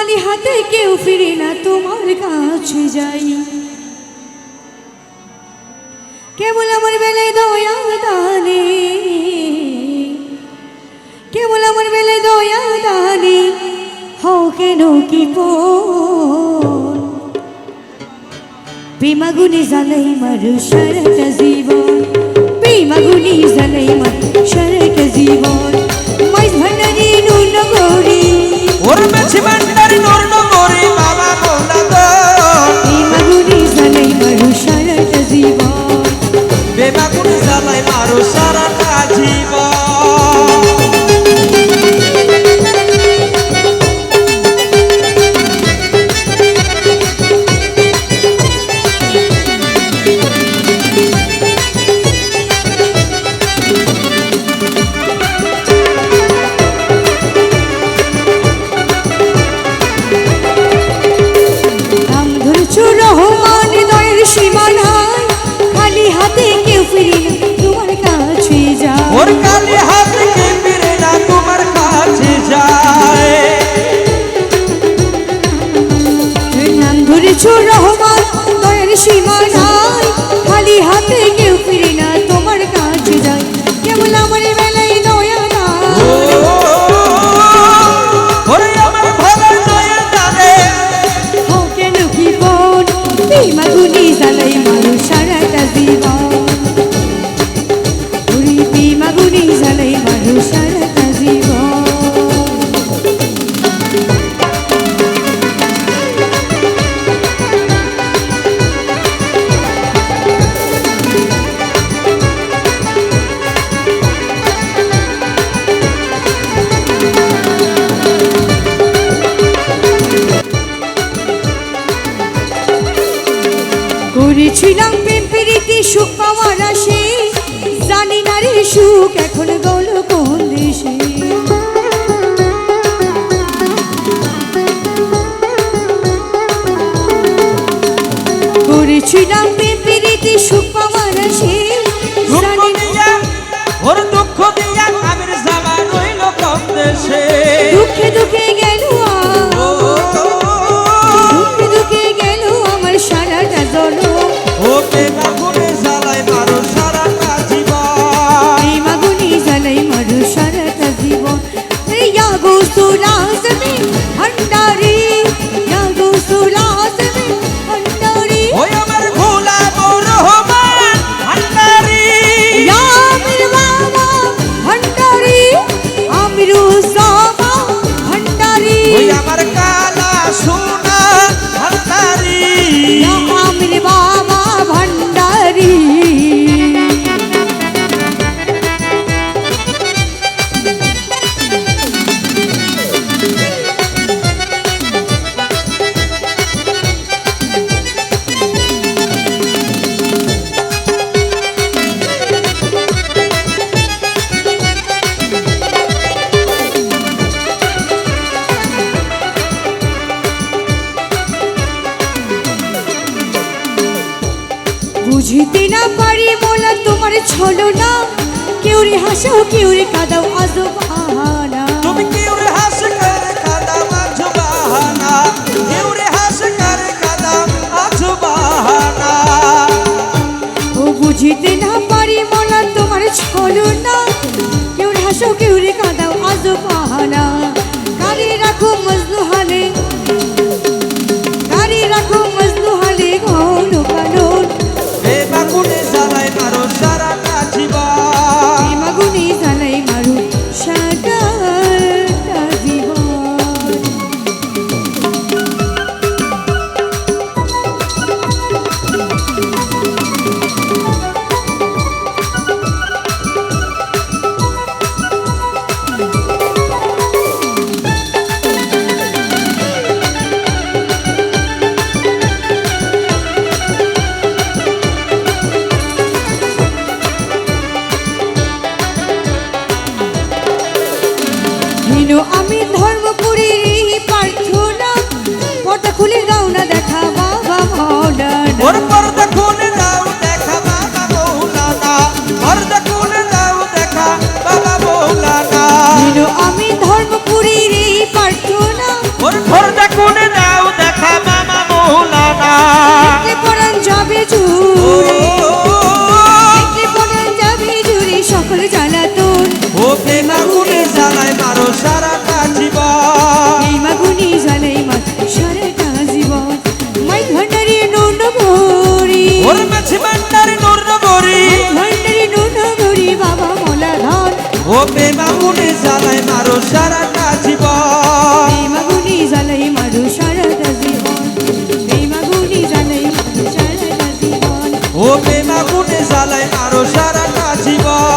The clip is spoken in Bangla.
খালি হাতে কেউ ফিরে না তোমার কাছে যাই কেবল আমার বেলায় দয়া দানে কেবল আমার বেলায় দয়া দানে হও কেন কি প্রেমাগুনি জ্বালাই মারু সারাটা জীবন প্রেমাগুনি জ্বালাই মারু সারাটা জীবন মাইজ ভান্ডারি নূর নগরী ওর মেছি ভান্ডারি নূর নগরী বাবা মৌলা গো প্রেমাগুনি জ্বালাই মারু সারাটা জীবন প্রেমাগুনি জ্বালাই মারু সারাটা জীবন ওর কালি হাতে কে ফিরে না তোমার কাছে যায় নাম ধরেছো রহমান দয়ার সীমা নাই খালি হাতে কেউ ফিরে না তোমার কাছে যায় কেবল আমার বেলায় দয়া না ওরে আমার ভালো দয়া দারে ও কেন কি বোন প্রেমাগুনি জ্বালাই মারো সারাটা জীবন প্রেমাগুনি জ্বালাই মারো সারাটা জীবন করেছিলাম প্রেম প্রীতি সুখ পাওয়ার আসে জানি না রে সুখ এখন গেল কোন দেশে করেছিলাম প্রেম প্রীতি সুখ পাওয়ার আসে ওর দুঃখ দিয়া আমির জামা রইল কম দেশে দুঃখে দুঃখে গেল দুঃখে দুঃখে গেল আমার সারাটা জনম ও প্রেমাগুনি জ্বালাই মারো সারাটা জীবন প্রেমাগুনি জ্বালাই মারো সারাটা জীবন ইয়া গোসুলাস মে ভন্ডারি ইয়া গোসুলাস মে ভন্ডারি ওই আমার গোলাম রহমান ভান্ডারি ইয়া আমির বাবা ভন্ডারি আমিরুজ্জামান ভন্ডারি ওই আমার কালা সোনা ভান্ডারি ইয়া আমির বাবা ভন্ডারি বুঝিতে না পারি মোলা তোমার ছলনা কেউ রে হাসাও কেউ রে কাঁদাও আজব বাহানা তুমি কেউ রে হাস করে কাদা মাঝ বাহানা কেউ রে হাস করে কাদা মাঝ বাহানা ও বুঝিতে না পারি মোলা তোমার ছলনা কেউ রে হাসাও কেউ রে কাঁদাও আজব বাহানা গাড়ি রাখো মজনু হালে গাড়ি রাখো মজনু হালে ঘন কানন প্রেমাগুনি জ্বালাই মারো সারাটা জীবন প্রেমাগুনি জ্বালাই মারু সারাটা জীবন আমি ধর্মপুরীর প্রার্থনা পর্দা খুলে দাও না দেখা বাবা মৌলানা ওর পর্দা খুলে দাও দেখা বাবা মৌলানা পর্দা খুলে দাও দেখা বাবা মৌলানা আমি ধর্মপুরীর প্রার্থনা ওর পর্দা প্রেম আগুনে জ্বালায় মারো সারাটা জীবন এই মাগুনি জ্বালাই মার সারাটা জীবন মাই ভান্ডারি নুন গরি ওর মাঝে ভান্ডারে নূর নগরী ভান্ডারি নুন গরি বাবা মোলা ধন ও প্রেম আগুনে জ্বালায় মারো সারাটা জীবন এই মাগুনি জ্বালাই মারু সারাটা জীবন এই মাগুনি জ্বালাই মারু সারাটা জীবন ও প্রেম আগুনে জ্বালায় মারো সারাটা জীবন